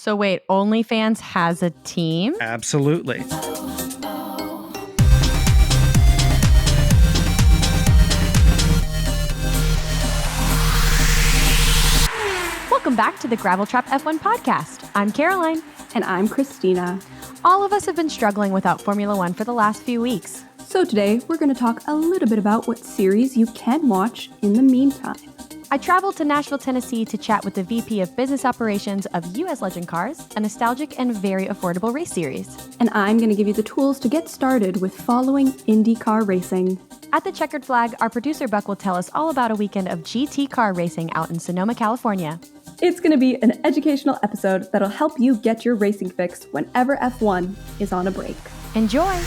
So wait, OnlyFans has a team? Absolutely. Welcome back to the Gravel Trap F1 podcast. I'm Caroline. And I'm Christina. All of us have been struggling without Formula One for the last few weeks. So today, we're going to talk a little bit about what series you can watch in the meantime. I traveled to Nashville, Tennessee to chat with the VP of Business Operations of US Legend Cars, a nostalgic and very affordable race series. And I'm going to give you the tools to get started with following INDYcar racing. At the Checkered Flag, our producer Buck will tell us all about a weekend of GT car racing out in Sonoma, California. It's going to be an educational episode that'll help you get your racing fix whenever F1 is on a break. Enjoy!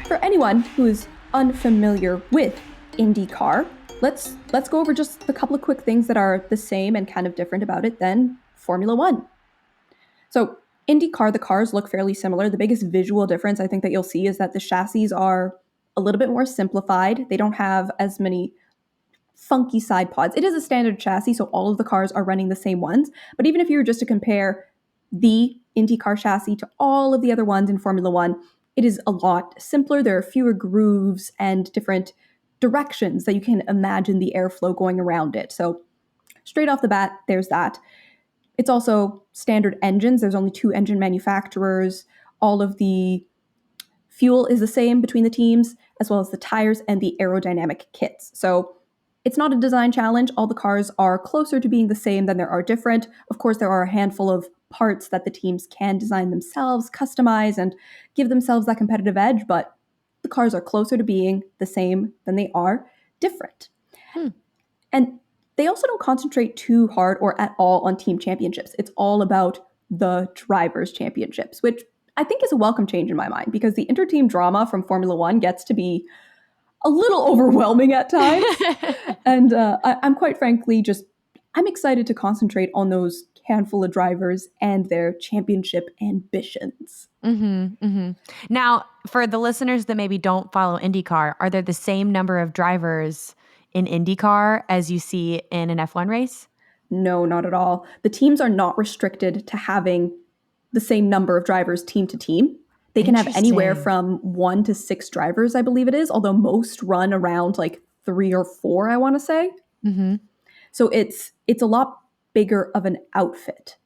For anyone who is unfamiliar with INDYcar, let's go over just a couple of quick things that are the same and kind of different about it than Formula One. So INDYcar, the cars look fairly similar. The biggest visual difference I think that you'll see is that the chassis are a little bit more simplified. They don't have as many funky side pods. It is a standard chassis, so all of the cars are running the same ones. But even if you were just to compare the INDYcar chassis to all of the other ones in Formula One, it is a lot simpler. There are fewer grooves and different directions that you can imagine the airflow going around it. So straight off the bat, there's that. It's also standard engines. There's only 2 engine manufacturers. All of the fuel is the same between the teams, as well as the tires and the aerodynamic kits. So it's not a design challenge. All the cars are closer to being the same than there are different. Of course, there are a handful of parts that the teams can design themselves, customize, and give themselves that competitive edge, but the cars are closer to being the same than they are different. And they also don't concentrate too hard or at all on team championships. It's all about the drivers' championships, which I think is a welcome change in my mind, because the inter-team drama from Formula One gets to be a little overwhelming at times. And I'm quite frankly I'm excited to concentrate on those handful of drivers and their championship ambitions. Now, for the listeners that maybe don't follow INDYcar, are there the same number of drivers in INDYcar as you see in an F1 race? No, not at all. The teams are not restricted to having the same number of drivers team to team. They can have anywhere from 1 to 6 drivers, I believe it is, although most run around like 3 or 4, I want to say. So it's a lot bigger of an outfit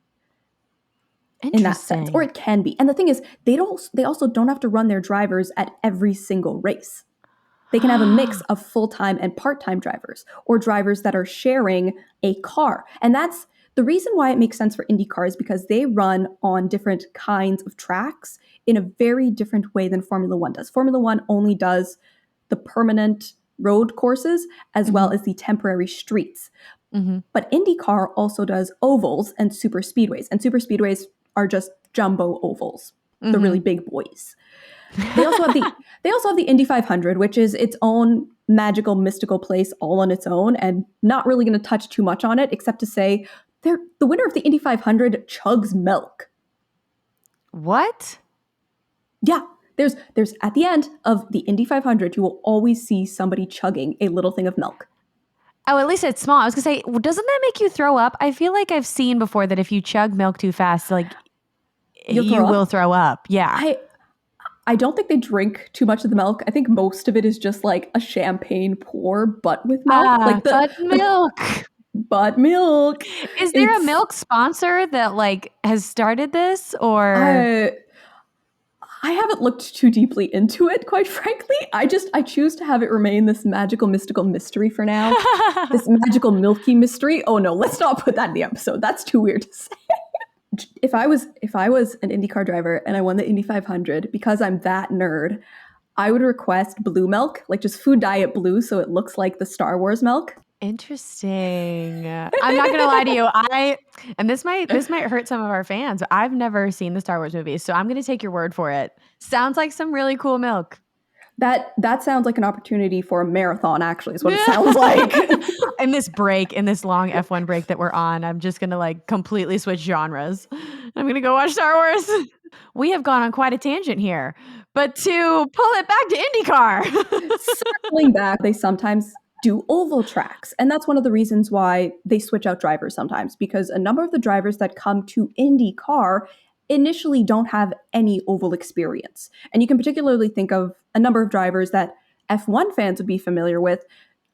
in that sense, or it can be. And the thing is, they also don't have to run their drivers at every single race. They can have a mix of full-time and part-time drivers, or drivers that are sharing a car. And that's the reason why it makes sense for INDYcar, is because they run on different kinds of tracks in a very different way than Formula One does. Formula One only does the permanent road courses as well as the temporary streets. But INDYcar also does ovals and super speedways. And super speedways are just jumbo ovals, the really big boys. They also have the Indy 500, which is its own magical, mystical place all on its own, and not really going to touch too much on it, except to say the winner of the Indy 500 chugs milk. What? Yeah. There's at the end of the Indy 500, you will always see somebody chugging a little thing of milk. Oh, at least it's small. I was going to say, well, doesn't that make you throw up? I feel like I've seen before that if you chug milk too fast, like you will throw up. Yeah. I don't think they drink too much of the milk. I think most of it is just like a champagne pour, but with milk. But milk. Is there a milk sponsor that like has started this, or? I haven't looked too deeply into it, quite frankly. I choose to have it remain this magical, mystical mystery for now. This magical, milky mystery. Oh no, let's not put that in the episode. That's too weird to say. If I was an IndyCar driver and I won the Indy 500, because I'm that nerd, I would request blue milk, like just Food Diet Blue, so it looks like the Star Wars milk. Interesting. I'm not gonna lie to you. And this might hurt some of our fans. I've never seen the Star Wars movies, so I'm gonna take your word for it. Sounds like some really cool milk. That sounds like an opportunity for a marathon, actually, is what it sounds like. In this long F1 break that we're on, I'm just gonna like completely switch genres. I'm gonna go watch Star Wars. We have gone on quite a tangent here. But to pull it back to IndyCar. Circling back, they sometimes do oval tracks. And that's one of the reasons why they switch out drivers sometimes, because a number of the drivers that come to IndyCar initially don't have any oval experience. And you can particularly think of a number of drivers that F1 fans would be familiar with: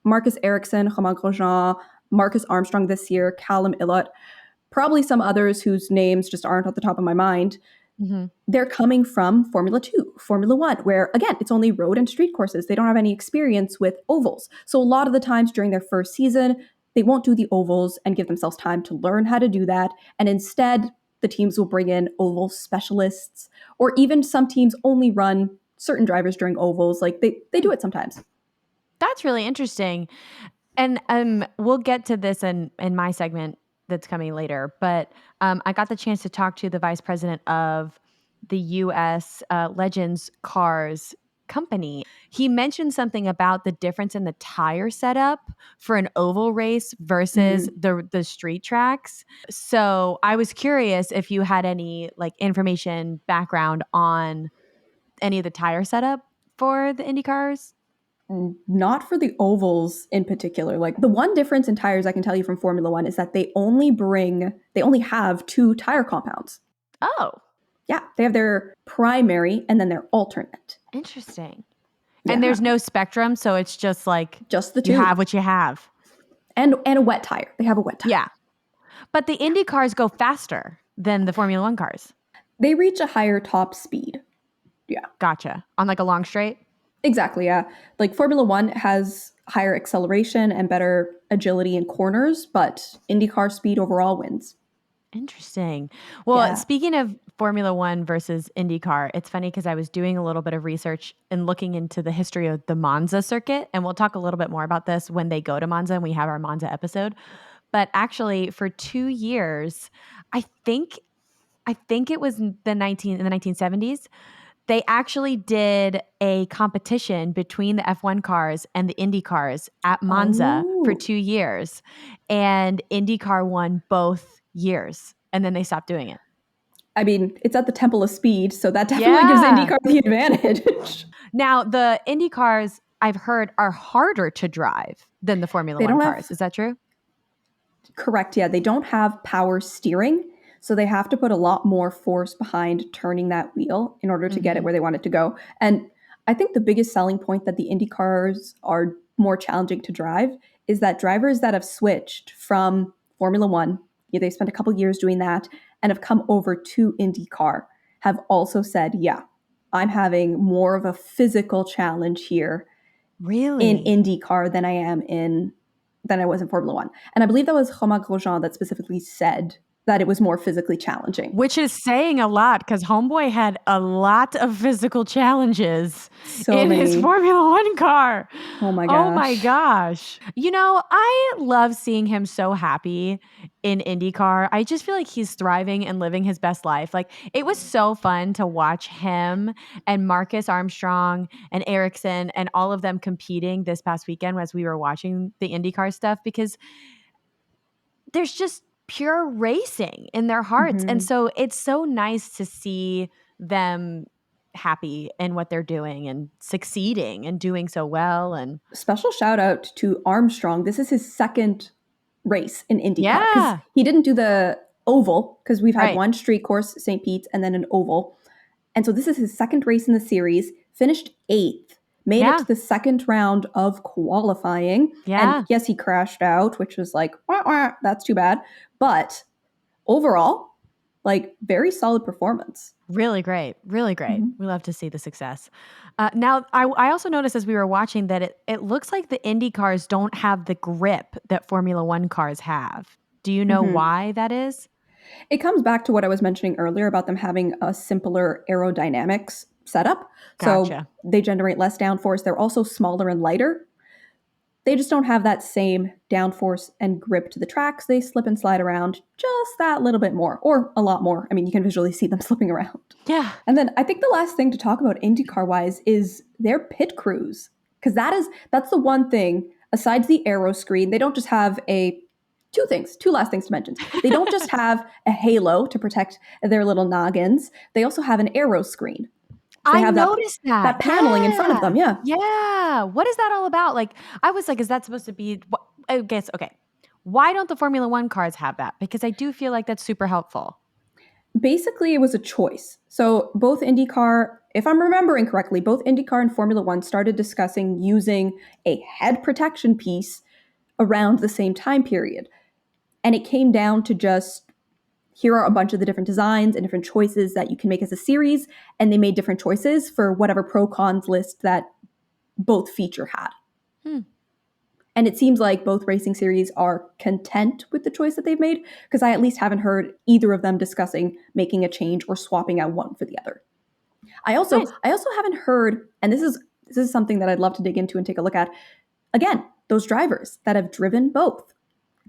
Marcus Ericsson, Romain Grosjean, Marcus Armstrong this year, Callum Ilott, probably some others whose names just aren't at the top of my mind. Mm-hmm. They're coming from Formula 2, Formula 1, where, again, it's only road and street courses. They don't have any experience with ovals. So a lot of the times during their first season, they won't do the ovals and give themselves time to learn how to do that. And instead, the teams will bring in oval specialists, or even some teams only run certain drivers during ovals. Like they do it sometimes. That's really interesting. And we'll get to this in my segment that's coming later. But I got the chance to talk to the vice president of the U.S. Legends Cars company. He mentioned something about the difference in the tire setup for an oval race versus the street tracks. So I was curious if you had any information background on any of the tire setup for the Indy cars. Not for the ovals in particular. Like, the one difference in tires I can tell you from Formula 1 is that they only have 2 tire compounds. Oh. Yeah, they have their primary and then their alternate. Interesting. Yeah. And there's no spectrum, so it's just the 2. You have what you have. And a wet tire. They have a wet tire. Yeah. But the Indy cars go faster than the Formula 1 cars. They reach a higher top speed. Yeah. Gotcha. On a long straight? Exactly, yeah. Formula 1 has higher acceleration and better agility in corners, but IndyCar speed overall wins. Interesting. Well, Speaking of Formula 1 versus IndyCar, it's funny because I was doing a little bit of research and looking into the history of the Monza circuit, and we'll talk a little bit more about this when they go to Monza and we have our Monza episode. But actually, for 2 years, I think it was in the 1970s, they actually did a competition between the F1 cars and the Indy cars at Monza for 2 years. And IndyCar won both years. And then they stopped doing it. I mean, it's at the Temple of Speed, so that definitely gives IndyCar the advantage. Now, the Indy cars, I've heard, are harder to drive than the Formula 1 cars. Is that true? Correct, yeah. They don't have power steering. So they have to put a lot more force behind turning that wheel in order to get it where they want it to go. And I think the biggest selling point that the Indy cars are more challenging to drive is that drivers that have switched from Formula 1, they spent a couple years doing that, and have come over to IndyCar, have also said, I'm having more of a physical challenge here in IndyCar than I was in Formula 1. And I believe that was Romain Grosjean that specifically said that it was more physically challenging. Which is saying a lot, because Homeboy had a lot of physical challenges his Formula 1 car. Oh my gosh. Oh my gosh. I love seeing him so happy in IndyCar. I just feel like he's thriving and living his best life. It was so fun to watch him and Marcus Armstrong and Ericsson and all of them competing this past weekend as we were watching the IndyCar stuff, because there's just pure racing in their hearts. And so it's so nice to see them happy in what they're doing and succeeding and doing so well. And special shout out to Armstrong. This is his second race in IndyCar. Yeah. He didn't do the oval because we've had one street course, St. Pete's, and then an oval. And so this is his second race in the series, finished 8th. Made it to the second round of qualifying. Yeah. And yes, he crashed out, which was wah, wah, that's too bad. But overall, very solid performance. Really great. Really great. We love to see the success. Now, I also noticed as we were watching that it looks like the Indy cars don't have the grip that Formula 1 cars have. Do you know why that is? It comes back to what I was mentioning earlier about them having a simpler aerodynamics setup. Gotcha. So they generate less downforce. They're also smaller and lighter. They just don't have that same downforce and grip to the tracks. They slip and slide around just that little bit more, or a lot more. I mean, you can visually see them slipping around. Yeah. And then I think the last thing to talk about IndyCar-wise is their pit crews. Because that's the one thing, aside the aero screen, they don't just have two last things to mention. They don't just have a halo to protect their little noggins. They also have an aero screen. I noticed that paneling in front of them. Yeah. Yeah. What is that all about? Like, I was like, is that supposed to be, I guess, okay. Why don't the Formula One cars have that? Because I do feel like that's super helpful. Basically, it was a choice. So both IndyCar, if I'm remembering correctly, both IndyCar and Formula One started discussing using a head protection piece around the same time period. And it came down to just, here are a bunch of the different designs and different choices that you can make as a series. And they made different choices for whatever pro-cons list that both feature had. And it seems like both racing series are content with the choice that they've made, because I at least haven't heard either of them discussing making a change or swapping out one for the other. I also haven't heard, and this is something that I'd love to dig into and take a look at. Again, those drivers that have driven both.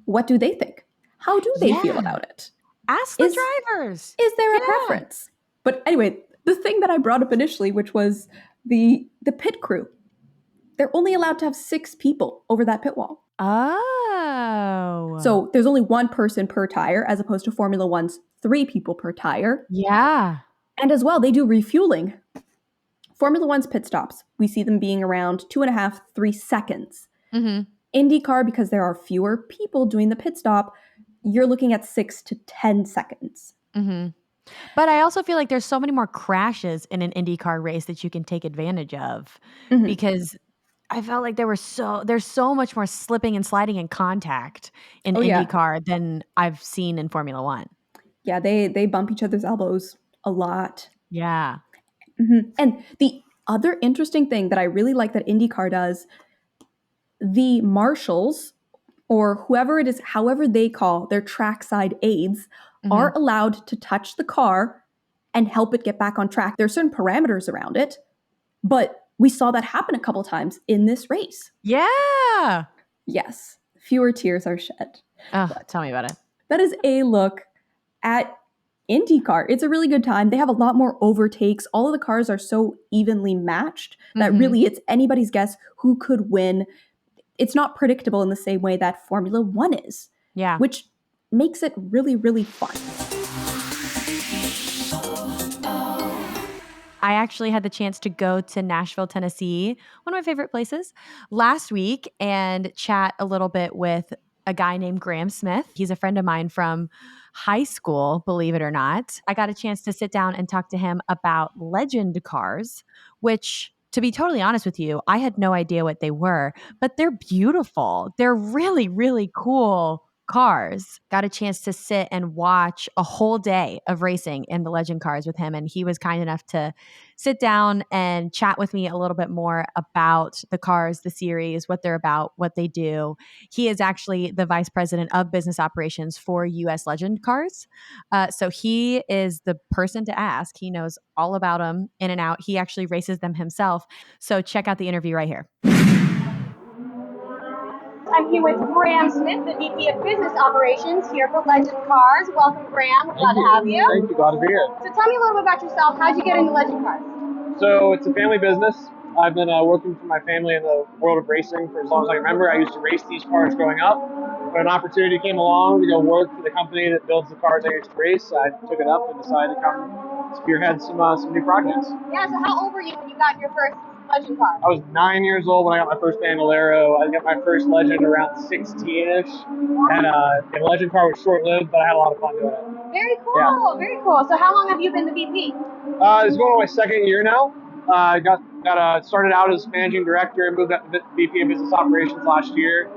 What do they think? How do they feel about it? Ask the drivers. Is there a preference? But anyway, the thing that I brought up initially, which was the pit crew. They're only allowed to have 6 people over that pit wall. Oh. So there's only 1 person per tire, as opposed to Formula One's 3 people per tire. Yeah. And as well, they do refueling. Formula One's pit stops, we see them being around 2.5, 3 seconds. IndyCar, because there are fewer people doing the pit stop, you're looking at 6 to 10 seconds. But I also feel like there's so many more crashes in an IndyCar race that you can take advantage of, because I felt like there's so much more slipping and sliding in contact in IndyCar than I've seen in Formula One. Yeah, they bump each other's elbows a lot. Yeah. And the other interesting thing that I really like that IndyCar does, the marshals, or whoever it is, however they call their trackside aides, are allowed to touch the car and help it get back on track. There are certain parameters around it, but we saw that happen a couple times in this race. Yeah. Yes. Fewer tears are shed. Oh, tell me about it. That is a look at IndyCar. It's a really good time. They have a lot more overtakes. All of the cars are so evenly matched that really it's anybody's guess who could win. It's not predictable in the same way that Formula One is. Yeah. Which makes it really, really fun. I actually had the chance to go to Nashville, Tennessee, one of my favorite places, last week and chat a little bit with a guy named Graham Smith. He's a friend of mine from high school, believe it or not. I got a chance to sit down and talk to him about legend cars, which, to be totally honest with you, I had no idea what they were, but they're beautiful. They're really, really cool cars. Got a chance to sit and watch a whole day of racing in the legend cars with him. And he was kind enough to sit down and chat with me a little bit more about the cars, the series, what they're about, what they do. He is actually the vice president of business operations for US Legend Cars. So he is the person to ask. He knows all about them in and out. He actually races them himself. So check out the interview right here. I'm here with Graham Smith, the VP of Business Operations here for Legend Cars. Welcome, Graham. Glad to have you. Thank you. Glad to be here. So tell me a little bit about yourself. How'd you get into Legend Cars? So it's a family business. I've been working for my family in the world of racing for as long as I remember. I used to race these cars growing up. When an opportunity came along to go work for the company that builds the cars I used to race, I took it up and decided to come spearhead some new projects. Yeah, so how old were you when you got your first Legend car? I was 9 years old when I got my first Bandolero. I got my first Legend around 16-ish. And the Legend car was short-lived, but I had a lot of fun doing it. Very cool, yeah. Very cool. So how long have you been the VP? It's going on my second year now. I started out as managing director and moved up to VP of Business Operations last year.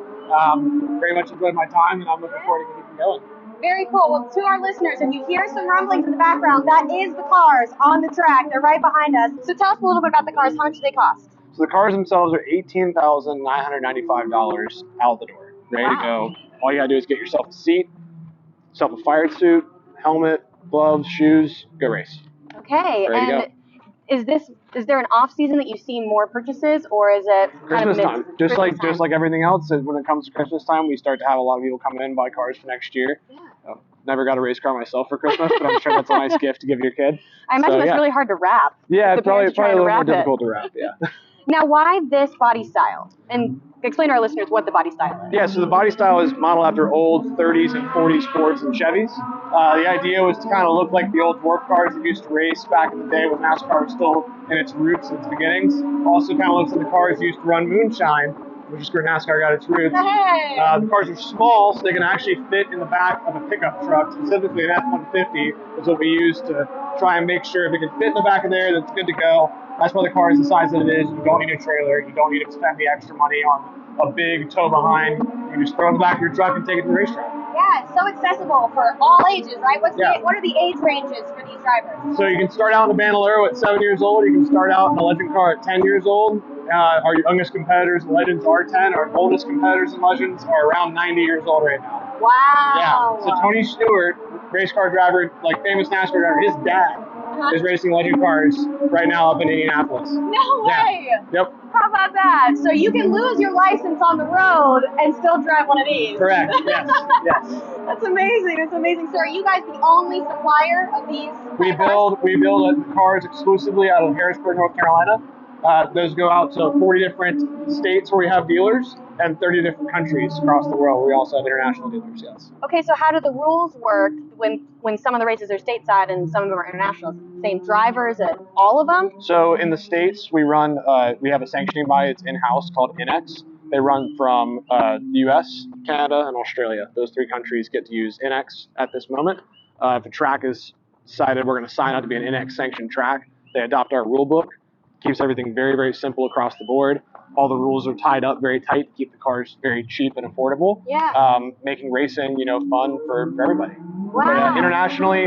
Very much enjoyed my time, and I'm looking forward to keeping going. Very cool. Well, to our listeners, if you hear some rumblings in the background, that is the cars on the track. They're right behind us. So tell us a little bit about the cars. How much do they cost? So the cars themselves are $18,995 out the door. Ready to go. All you gotta do is get yourself a seat, yourself a fire suit, helmet, gloves, shoes, go race. Okay. Ready to go. Is there an off season that you see more purchases, or is it Christmas time? Just like everything else, when it comes to Christmas time, we start to have a lot of people come in and buy cars for next year. Yeah. Never got a race car myself for Christmas, but I'm sure that's a nice gift to give your kid. I imagine it's really hard to wrap. Yeah, it's probably a little more difficult to wrap. Yeah. Now, why this body style? And explain to our listeners what the body style is. Yeah, so the body style is modeled after old 30s and 40s Fords and Chevys. The idea was to kind of look like the old dwarf cars that used to race back in the day when NASCAR was still in its roots, its beginnings. Also kind of looks like the cars used to run moonshine, which is where NASCAR got its roots. Hey. The cars are small, so they can actually fit in the back of a pickup truck. Specifically, an F-150 is what we use to try and make sure if it can fit in the back of there, that's good to go. That's why the car is the size that it is. You don't need a trailer. You don't need to spend the extra money on a big tow behind. You just throw it in the back of your truck and take it to the racetrack. Yeah, it's so accessible for all ages, right? What are the age ranges for these drivers? So you can start out in a Bandolero at 7 years old. You can start out in a Legend car at 10 years old. Our youngest competitors in Legends are 10. Our oldest competitors in Legends are around 90 years old right now. Wow. Yeah. So Tony Stewart, race car driver, like famous NASCAR driver, his dad is racing Legend cars right now up in Indianapolis. No way. Yep. How about that? So you can lose your license on the road and still drive one of these. Correct. Yes. Yes. That's amazing. That's amazing. So are you guys the only supplier of these? We build the cars exclusively out of Harrisburg, North Carolina. Those go out to 40 different states where we have dealers and 30 different countries across the world. We also have international dealers, yes. Okay, so how do the rules work when some of the races are stateside and some of them are international? Same drivers at all of them? So in the States, we run, we have a sanctioning body, it's in-house called INX. They run from the US, Canada, and Australia. Those three countries get to use INX at this moment. If a track is decided we're going to sign up to be an INX sanctioned track, they adopt our rule book. Keeps everything very, very simple across the board. All the rules are tied up very tight to keep the cars very cheap and affordable. Yeah. Making racing, fun for everybody. Wow. But internationally,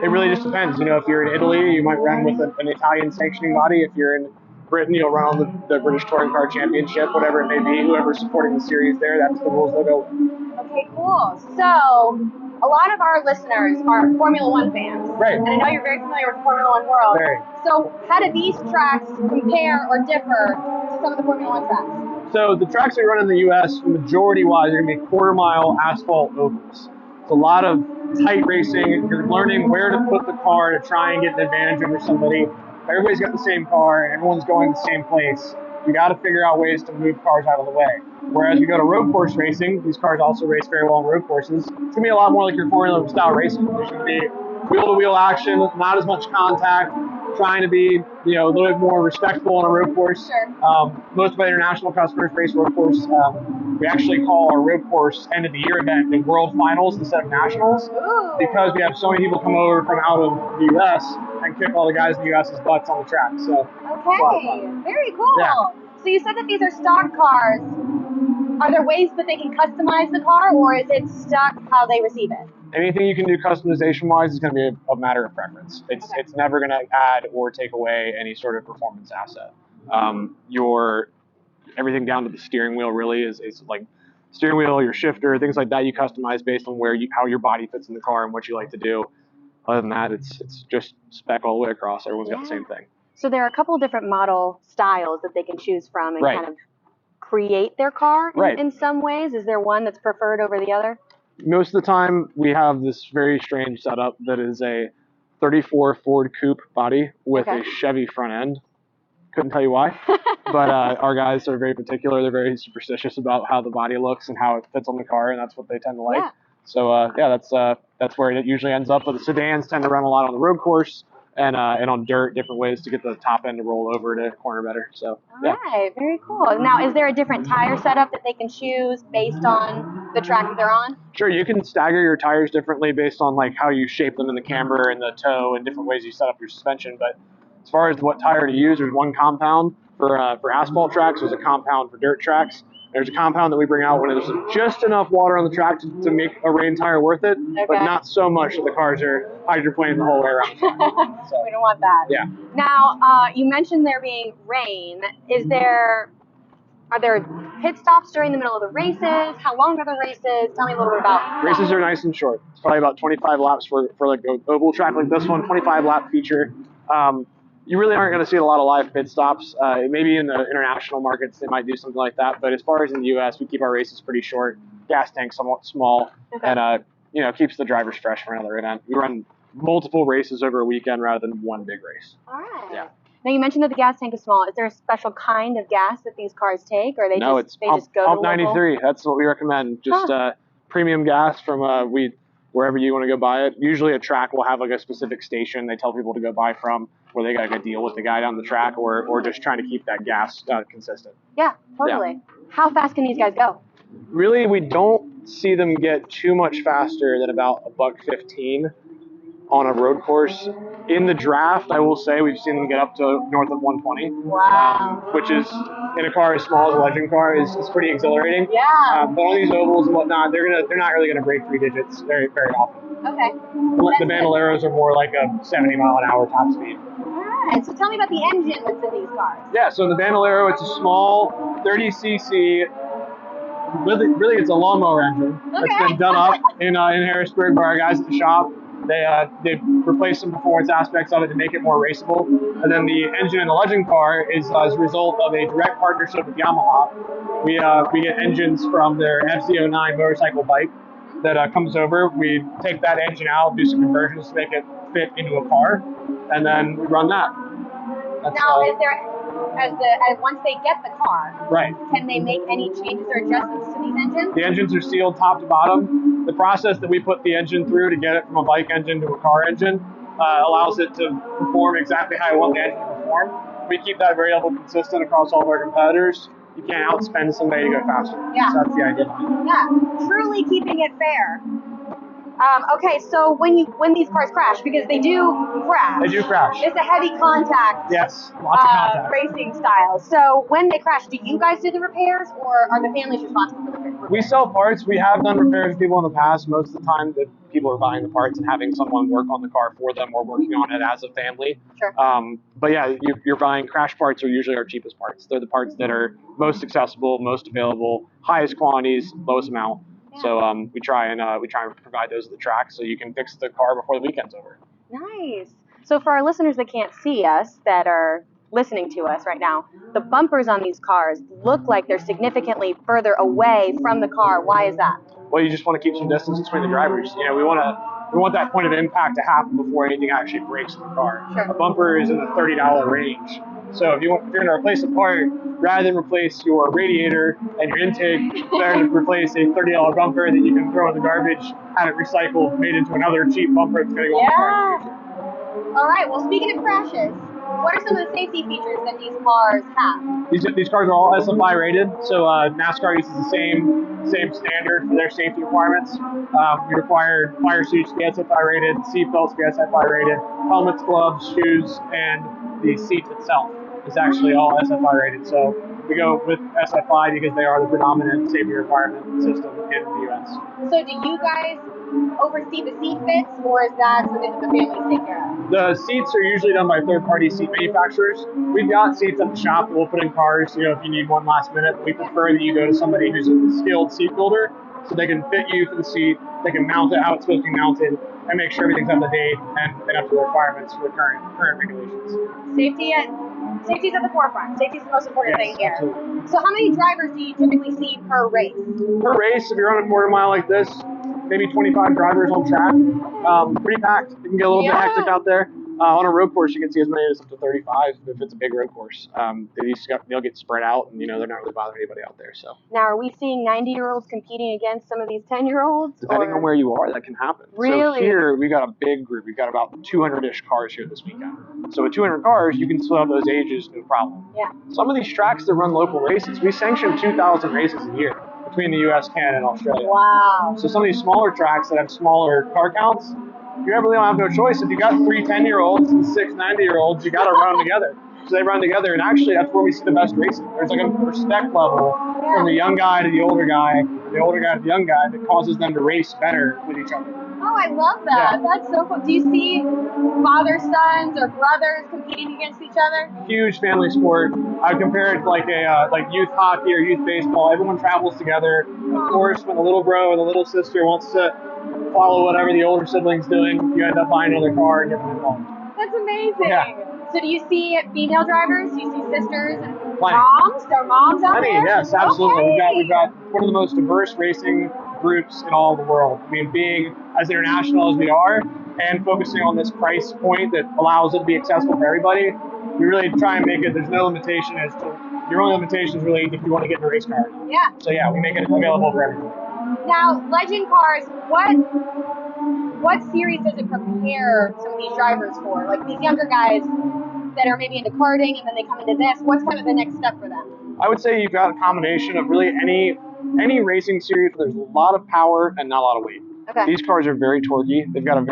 it really just depends. If you're in Italy, you might run with an Italian sanctioning body. If you're in Britain, you'll run on the British Touring Car Championship, whatever it may be. Whoever's supporting the series there, that's the rules they'll go with. Okay, cool. So a lot of our listeners are Formula One fans. Right. And I know you're very familiar with the Formula One world. Very. So how do these tracks compare or differ to some of the Formula One tracks? So the tracks we run in the U.S., majority-wise, are going to be quarter-mile asphalt ovals. It's a lot of tight racing. You're learning where to put the car to try and get an advantage over somebody. Everybody's got the same car, and everyone's going the same place. You got to figure out ways to move cars out of the way. Whereas you go to road course racing, these cars also race very well on road courses. It's going to be a lot more like your Formula style racing. There's going to be wheel-to-wheel action, not as much contact, trying to be, a little bit more respectful on a road course. Sure. Most of our international customers race road course. We actually call our road course end of the year event the World Finals instead of Nationals. Ooh. Because we have so many people come over from out of the U.S. and kick all the guys in the U.S.'s butts on the track. So okay, very cool. Yeah. So you said that these are stock cars. Are there ways that they can customize the car, or is it stock how they receive it? Anything you can do customization-wise is going to be a matter of preference. It's never going to add or take away any sort of performance asset. Everything down to the steering wheel really is like steering wheel, your shifter, things like that you customize based on how your body fits in the car and what you like to do. Other than that, it's just spec all the way across. Everyone's got the same thing. So there are a couple of different model styles that they can choose from and kind of create their car in some ways. Is there one that's preferred over the other? Most of the time, we have this very strange setup that is a 34 Ford Coupe body with a Chevy front end. Couldn't tell you why, but our guys are very particular. They're very superstitious about how the body looks and how it fits on the car, and that's what they tend to like. Yeah. So that's where it usually ends up. But the sedans tend to run a lot on the road course and on dirt, different ways to get the top end to roll over to corner better. So all right, very cool. Now, is there a different tire setup that they can choose based on the track that they're on? Sure, you can stagger your tires differently based on like how you shape them in the camber and the toe and different ways you set up your suspension. But as far as what tire to use, there's one compound for asphalt tracks. There's a compound for dirt tracks. There's a compound that we bring out when there's just enough water on the track to make a rain tire worth it, but not so much that the cars are hydroplaning the whole way around. So, we don't want that. Yeah. Now, you mentioned there being rain. Are there pit stops during the middle of the races? How long are the races? Tell me a little bit about races are nice and short. It's probably about 25 laps for like an oval track like this one, 25 lap feature. You really aren't going to see a lot of live pit stops. Maybe in the international markets they might do something like that, but as far as in the U.S., we keep our races pretty short. Gas tank somewhat small, and keeps the drivers fresh for another event. We run multiple races over a weekend rather than one big race. All right. Yeah. Now you mentioned that the gas tank is small. Is there a special kind of gas that these cars take, or they just go pump to 93. That's what we recommend. Just premium gas from wherever you want to go buy it. Usually a track will have like a specific station they tell people to go buy from, where they got to deal with the guy down the track, or just trying to keep that gas consistent. Yeah, totally. Yeah. How fast can these guys go? Really, we don't see them get too much faster than about $1.15 on a road course. In the draft, I will say we've seen them get up to north of 120. Wow. Which is, in a car as small as a legend car, is pretty exhilarating. Yeah. But on these ovals and whatnot, they're not really gonna break 3 digits very often. Okay. The Bandoleros are more like a 70 mile an hour top speed. Alright, so tell me about the engine that's in these cars. Yeah, so the Bandolero, it's a small 30cc. Really, it's a lawnmower engine that's been done up in Harrisburg by our guys at the shop. They've replaced some performance aspects of it to make it more raceable. And then the engine in the Legend car is as a result of a direct partnership with Yamaha. We get engines from their FZ09 motorcycle bike that comes over. We take that engine out, do some conversions to make it fit into a car, and then we run that. Now, is there, once they get the car, right, can they make any changes or adjustments to these engines? The engines are sealed top to bottom. The process that we put the engine through to get it from a bike engine to a car engine allows it to perform exactly how I want the engine to perform. We keep that variable consistent across all of our competitors. You can't outspend somebody to go faster. Yeah. So that's the idea. Yeah, truly keeping it fair. Okay, so when these cars crash, because they do crash. They do crash. It's a heavy contact. Yes, lots of contact. Racing style. So when they crash, do you guys do the repairs, or are the families responsible for the repairs? We sell parts. We have done repairs for people in the past. Most of the time, the people are buying the parts and having someone work on the car for them or working on it as a family. Sure. But yeah, you're buying crash parts are usually our cheapest parts. They're the parts that are most accessible, most available, highest quantities, lowest amount. Yeah. So we try and provide those at the track so you can fix the car before the weekend's over. Nice. So for our listeners that can't see us, that are listening to us right now, the bumpers on these cars look like they're significantly further away from the car. Why is that? Well, you just want to keep some distance between the drivers. You know, we want that point of impact to happen before anything actually breaks in the car. Sure. A bumper is in the $30 range. So if you're going to replace a part, rather than replace your radiator and your intake, better to replace a $30 bumper that you can throw in the garbage, have it recycled, made into another cheap bumper that's going to go on the car in the future. All right. Well, speaking of crashes, what are some of the safety features that these cars have? These cars are all SFI rated, so NASCAR uses the same standard for their safety requirements. We require fire suits to be SFI rated, seat belts to be SFI rated, helmets, gloves, shoes, and the seat itself is actually all SFI rated. So we go with SFI because they are the predominant safety requirement system in the U.S. So do you guys oversee the seat fits, or is that something that the families take care of? The seats are usually done by third-party seat manufacturers. We've got seats at the shop that we'll put in cars, if you need one last minute. We prefer that you go to somebody who's a skilled seat builder, so they can fit you for the seat, they can mount it how it's supposed to be mounted, and make sure everything's up to date and up to the requirements for the current regulations. Safety's at the forefront. Safety's the most important thing here. Absolutely. So how many drivers do you typically see per race? Per race, if you're on a quarter mile like this, maybe 25 drivers on track. Pretty packed. It can get a little bit hectic out there. On a road course, you can see as many as up to 35 if it's a big road course. They'll get spread out, and they're not really bothering anybody out there. So now, are we seeing 90-year-olds competing against some of these 10-year-olds? Depending on where you are, that can happen. Really? So here we got a big group. We've got about 200-ish cars here this weekend. So with 200 cars, you can split up those ages, no problem. Yeah. Some of these tracks that run local races, we sanction 2,000 races a year between the U.S., Canada, and Australia. Wow. So some of these smaller tracks that have smaller car counts, you really don't have no choice. If you got 3 10-year-olds and 6 90-year-olds, you got to run them together. So they run together, and actually that's where we see the best racing. There's like a respect level from the young guy to the older guy, and the older guy to the young guy that causes them to race better with each other. Oh, I love that. Yeah. That's so cool. Do you see father-sons or brothers competing against each other? Huge family sport. I would compare it to like youth hockey or youth baseball. Everyone travels together. Of course, when the little bro or the little sister wants to follow whatever the older sibling's doing, you end up buying another car and getting involved. That's amazing. Yeah. So do you see female drivers? Do you see sisters and Plenty. moms? Are moms out there? Yes, absolutely. Okay. We've got one of the most diverse racing groups in all the world. I mean, being as international as we are and focusing on this price point that allows it to be accessible for everybody, we really try and make it, there's no limitation as to, your only limitation is really if you want to get in a race car. Yeah. So yeah, we make it available for everyone. Now, Legend Cars, what series does it prepare some of these drivers for? Like these younger guys that are maybe into karting and then they come into this, what's kind of the next step for them? I would say you've got a combination of really any racing series where there's a lot of power and not a lot of weight. Okay. These cars are very torquey. They've got a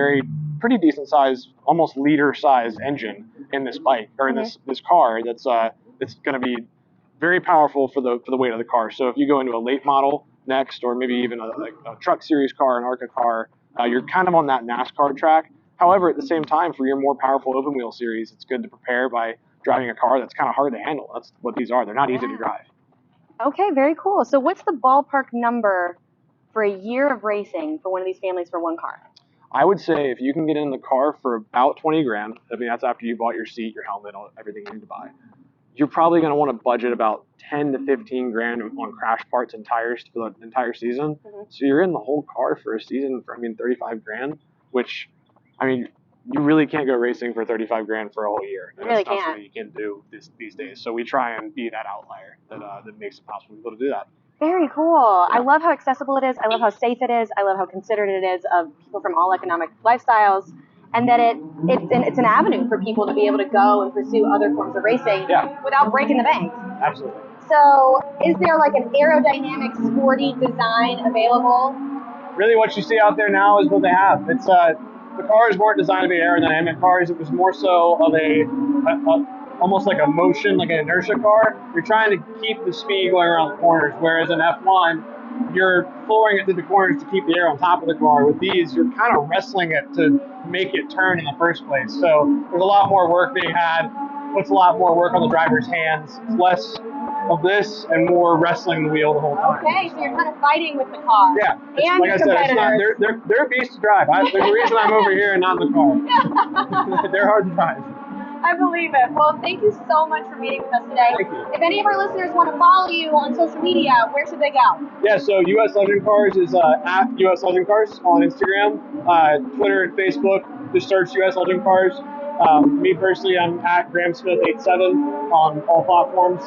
pretty decent size, almost liter size engine in this bike, or in this car that's it's going to be very powerful for the weight of the car. So if you go into a late model next, or maybe even a truck series car, an ARCA car, you're kind of on that NASCAR track. However, at the same time, for your more powerful open wheel series, it's good to prepare by driving a car that's kind of hard to handle. That's what these are. They're not easy to drive. Okay, very cool. So what's the ballpark number for a year of racing for one of these families for one car? I would say if you can get in the car for about 20 grand, I mean, that's after you bought your seat, your helmet, everything you need to buy. You're probably going to want to budget about 10 to 15 grand on crash parts and tires for the entire season. So you're in the whole car for a season for, 35 grand, which, you really can't go racing for 35 grand for a whole year. You really That's not can't. something you can do these days. So we try and be that outlier that makes it possible for people to do that. Very cool. I love how accessible it is. I love how safe it is. I love how considerate it is of people from all economic lifestyles, and that it's an avenue for people to be able to go and pursue other forms of racing without breaking the bank. Absolutely. So is there like an aerodynamic, sporty design available? Really what you see out there now is what they have. It's the cars weren't designed to be aerodynamic cars. It was more so of almost like a motion, like an inertia car. You're trying to keep the speed going around the corners, whereas in F1, you're flooring it through the corners to keep the air on top of the car. With these, you're kind of wrestling it to make it turn in the first place. So there's a lot more work being had, puts a lot more work on the driver's hands. It's less of this and more wrestling the wheel the whole time. Okay, so you're kind of fighting with the car. Yeah, and like I said, it's not, they're a beast to drive. There's a reason I'm over here and not in the car. They're hard to drive. I believe it. Well, thank you so much for meeting with us today. Thank you. If any of our listeners want to follow you on social media, where should they go? Yeah, so US Legend Cars is at US Legend Cars on Instagram, Twitter, and Facebook. Just search US Legend Cars. Me personally, I'm at GrahamSmith87 on all platforms.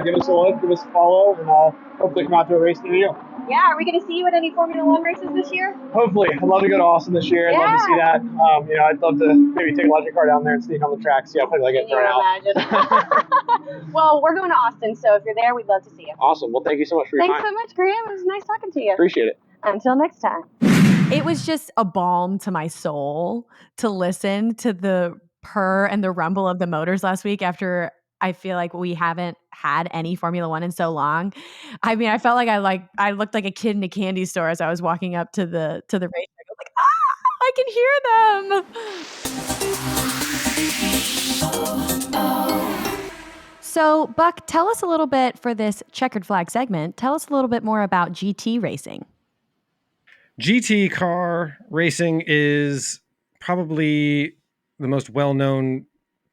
Give us a look, give us a follow, and hopefully come out to a race near you. Yeah, are we going to see you at any Formula One races this year? Hopefully. I'd love to go to Austin this year. I'd love to see that. I'd love to maybe take a Legend car down there and sneak on the track, see how quickly I get thrown out. Imagine. Well, we're going to Austin, so if you're there, we'd love to see you. Awesome. Well, thank you so much for your time. Thanks so much, Graham. It was nice talking to you. Appreciate it. Until next time. It was just a balm to my soul to listen to the purr and the rumble of the motors last week after I feel like we haven't had any Formula One in so long. I mean, I felt like I looked like a kid in a candy store as I was walking up to the racetrack. I was like, I can hear them. So, Buck, tell us a little bit for this checkered flag segment. Tell us a little bit more about GT racing. GT car racing is probably the most well-known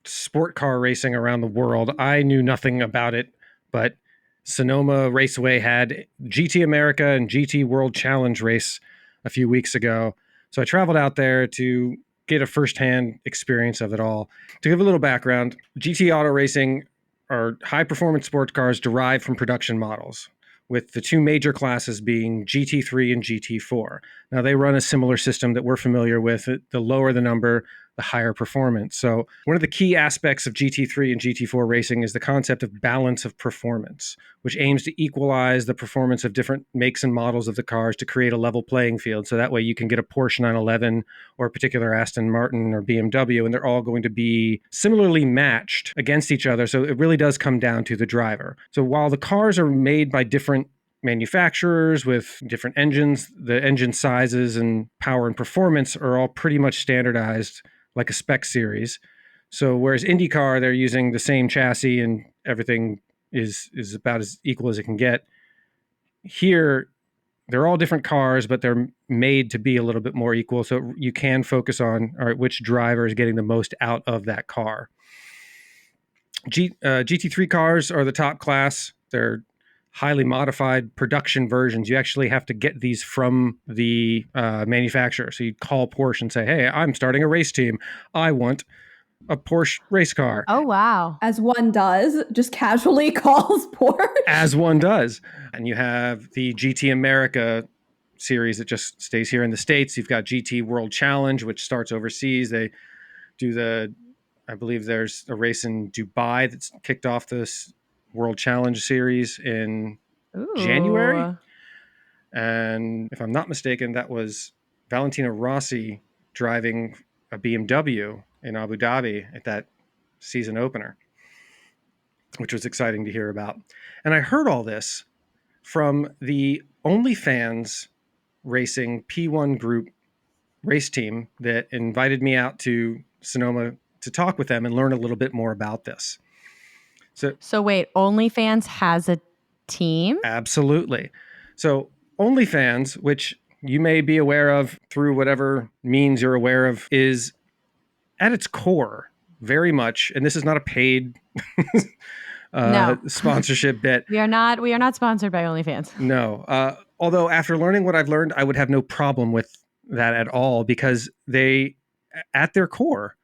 sport car racing around the world. I knew nothing about it, but Sonoma Raceway had GT America and GT World Challenge race a few weeks ago. So I traveled out there to get a firsthand experience of it all. To give a little background, GT auto racing are high-performance sports cars derived from production models, with the two major classes being GT3 and GT4. Now, they run a similar system that we're familiar with. The lower the number, the higher performance. So one of the key aspects of GT3 and GT4 racing is the concept of balance of performance, which aims to equalize the performance of different makes and models of the cars to create a level playing field. So that way you can get a Porsche 911 or a particular Aston Martin or BMW, and they're all going to be similarly matched against each other. So it really does come down to the driver. So while the cars are made by different manufacturers with different engines, the engine sizes and power and performance are all pretty much standardized like a spec series. So whereas INDYcar, they're using the same chassis and everything is about as equal as it can get. Here, they're all different cars, but they're made to be a little bit more equal. So you can focus on, all right, which driver is getting the most out of that car. GT3 cars are the top class. They're highly modified production versions. You actually have to get these from the manufacturer. So you call Porsche and say, hey, I'm starting a race team. I want a Porsche race car. Oh, wow. As one does, just casually calls Porsche. As one does. And you have the GT America series that just stays here in the States. You've got GT World Challenge, which starts overseas. They do I believe there's a race in Dubai that's kicked off this World Challenge series in January. And if I'm not mistaken, that was Valentino Rossi driving a BMW in Abu Dhabi at that season opener, which was exciting to hear about. And I heard all this from the OnlyFans Racing P1Groupe race team that invited me out to Sonoma to talk with them and learn a little bit more about this. So wait, OnlyFans has a team? Absolutely. So OnlyFans, which you may be aware of through whatever means you're aware of, is at its core very much, and this is not a paid sponsorship bit. We are not sponsored by OnlyFans. No. Although after learning what I've learned, I would have no problem with that at all, because they, at their core,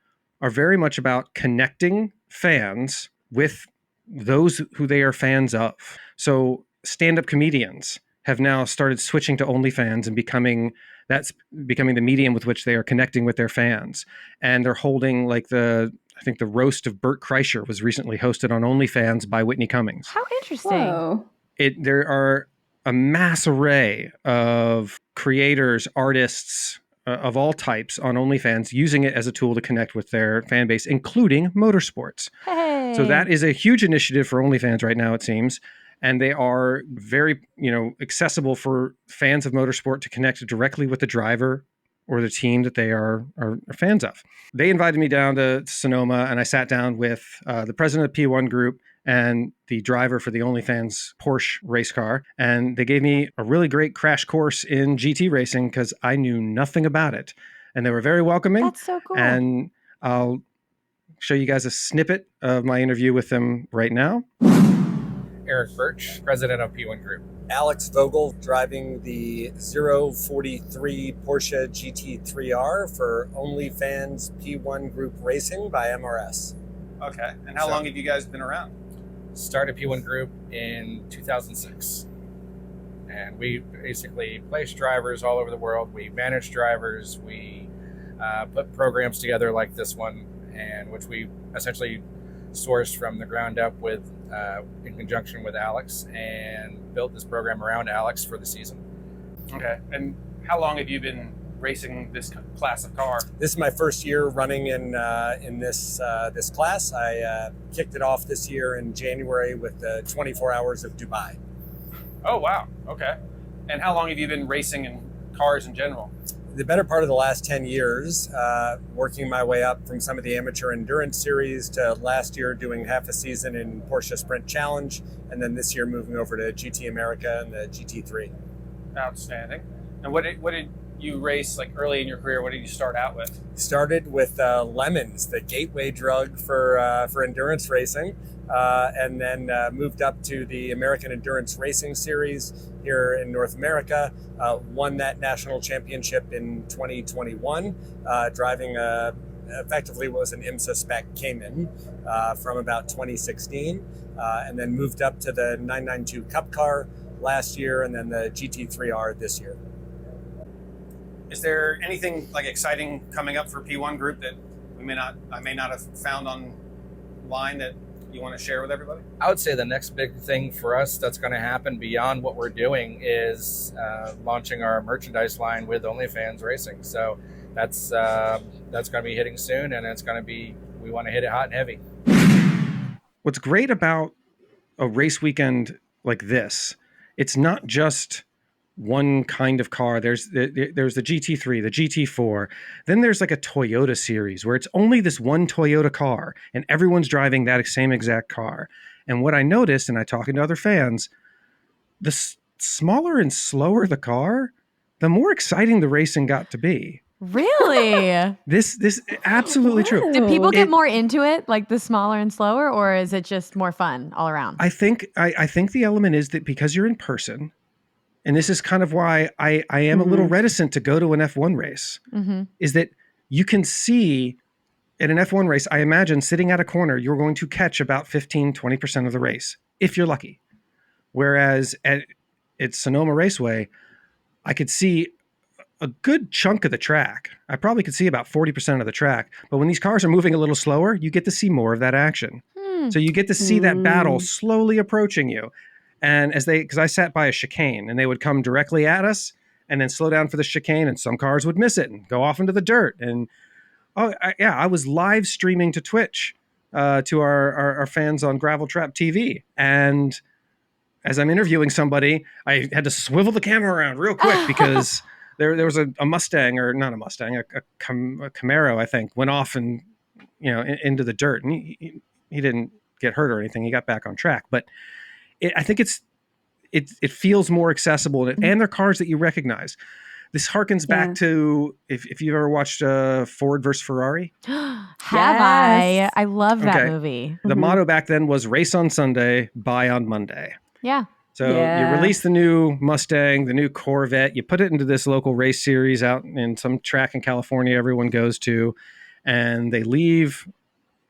are very much about connecting fans with those who they are fans of. So stand-up comedians have now started switching to OnlyFans and becoming the medium with which they are connecting with their fans. And they're holding I think the roast of Bert Kreischer was recently hosted on OnlyFans by Whitney Cummings. How interesting. Whoa. There are a mass array of creators, artists of all types on OnlyFans using it as a tool to connect with their fan base, including motorsports. Hey. So that is a huge initiative for OnlyFans right now, it seems. And they are very, accessible for fans of motorsport to connect directly with the driver or the team that they are fans of. They invited me down to Sonoma, and I sat down with the president of P1Groupe and the driver for the OnlyFans Porsche race car. And they gave me a really great crash course in GT racing because I knew nothing about it. And they were very welcoming. That's so cool. And I'll show you guys a snippet of my interview with them right now. Eric Birch, president of P1Groupe. Alex Vogel, driving the 043 Porsche GT3R for OnlyFans P1Groupe Racing by MRS. Okay. And how long have you guys been around? Started P1Groupe in 2006. And we basically place drivers all over the world. We manage drivers. We put programs together like this one, and which we essentially sourced from the ground up with in conjunction with Alex, and built this program around Alex for the season. Okay. And how long have you been racing this class of car? This is my first year running in this class. I kicked it off this year in January with the 24 Hours of Dubai. Oh, wow. Okay. And how long have you been racing in cars in general? The better part of the last 10 years, working my way up from some of the amateur endurance series to last year doing half a season in Porsche Sprint Challenge, and then this year moving over to GT America and the GT3. Outstanding. And what did you race early in your career? What did you start out with? Started with lemons, the gateway drug for endurance racing, and then moved up to the American Endurance Racing Series here in North America. Won that national championship in 2021, driving effectively what was an IMSA spec Cayman from about 2016, and then moved up to the 992 Cup car last year, and then the GT3R this year. Is there anything exciting coming up for P1Groupe that I may not have found online that you want to share with everybody? I would say the next big thing for us that's going to happen beyond what we're doing is launching our merchandise line with OnlyFans Racing. So that's going to be hitting soon, and we want to hit it hot and heavy. What's great about a race weekend like this, it's not just one kind of car. There's the GT3, the GT4. Then there's a Toyota series where it's only this one Toyota car and everyone's driving that same exact car. And what I noticed, and I talking to other fans, the smaller and slower the car, the more exciting the racing got to be. Really? This absolutely true. Do people get more into it, the smaller and slower, or is it just more fun all around? I think the element is that because you're in person, and this is kind of why I am a little reticent to go to an F1 race, is that you can see at an F1 race, I imagine sitting at a corner, you're going to catch about 15, 20% of the race, if you're lucky. Whereas at Sonoma Raceway, I could see a good chunk of the track. I probably could see about 40% of the track. But when these cars are moving a little slower, you get to see more of that action. So you get to see that battle slowly approaching you. And because I sat by a chicane and they would come directly at us and then slow down for the chicane, and some cars would miss it and go off into the dirt. And I was live streaming to Twitch to our fans on Gravel Trap TV. And as I'm interviewing somebody, I had to swivel the camera around real quick because there was a Mustang, or not a Mustang, a Camaro, I think, went off and into the dirt, and he didn't get hurt or anything. He got back on track, but I think it feels more accessible, and they're cars that you recognize. This harkens back to if you've ever watched Ford versus Ferrari. I love that movie. The motto back then was race on Sunday, buy on Monday. Yeah. So you release the new Mustang, the new Corvette, you put it into this local race series out in some track in California everyone goes to, and they leave,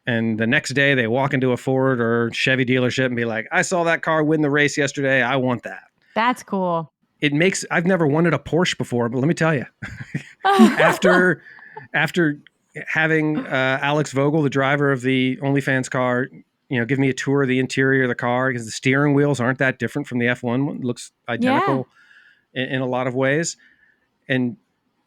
and the next day they walk into a Ford or Chevy dealership and be like, I saw that car win the race yesterday, I want that. That's cool. I've never wanted a Porsche before, but let me tell you, after having Alex Vogel, the driver of the OnlyFans car, give me a tour of the interior of the car, because the steering wheels aren't that different from the F1 one. It looks identical in a lot of ways. And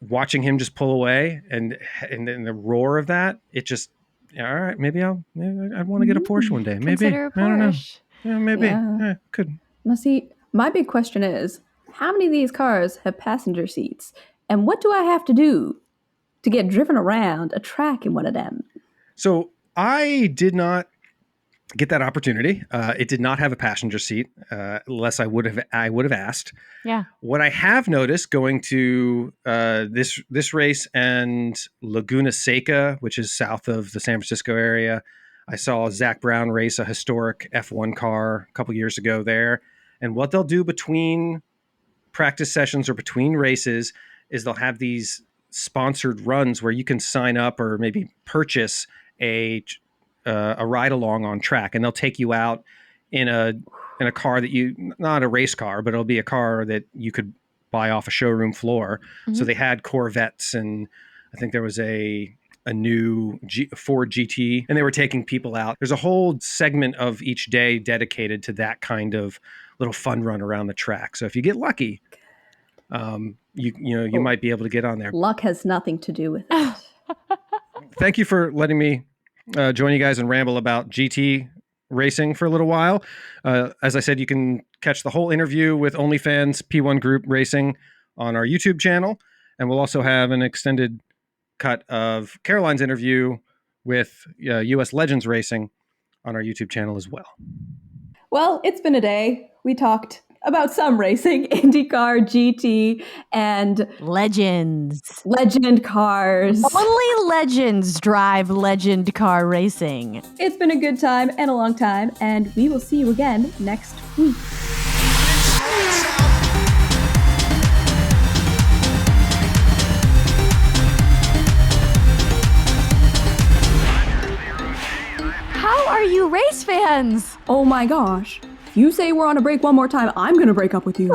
watching him just pull away and the roar of that, it just, all right, maybe I'd want to get a Porsche one day. Maybe. Consider a Porsche. I don't know. Yeah, maybe. Yeah, could. Now see, my big question is, how many of these cars have passenger seats? And what do I have to do to get driven around a track in one of them? So I did not get that opportunity. It did not have a passenger seat, unless I would have asked. Yeah. What I have noticed going to this race and Laguna Seca, which is south of the San Francisco area, I saw Zach Brown race a historic F1 car a couple years ago there. And what they'll do between practice sessions or between races is they'll have these sponsored runs where you can sign up or maybe purchase a ride along on track, and they'll take you out in a car that not a race car, but it'll be a car that you could buy off a showroom floor. Mm-hmm. So they had Corvettes, and I think there was a new Ford GT, and they were taking people out. There's a whole segment of each day dedicated to that kind of little fun run around the track. So if you get lucky, you might be able to get on there. Luck has nothing to do with it. Thank you for letting me join you guys and ramble about GT racing for a little while. As I said, you can catch the whole interview with OnlyFans P1Groupe Racing on our YouTube channel. And we'll also have an extended cut of Caroline's interview with US Legends Racing on our YouTube channel as well. Well, it's been a day. We talked about some racing, INDYcar, GT, and legend cars. Only legends drive legend car racing. It's been a good time and a long time, and we will see you again next week. How are you race fans? Oh my gosh. If you say we're on a break one more time, I'm going to break up with you.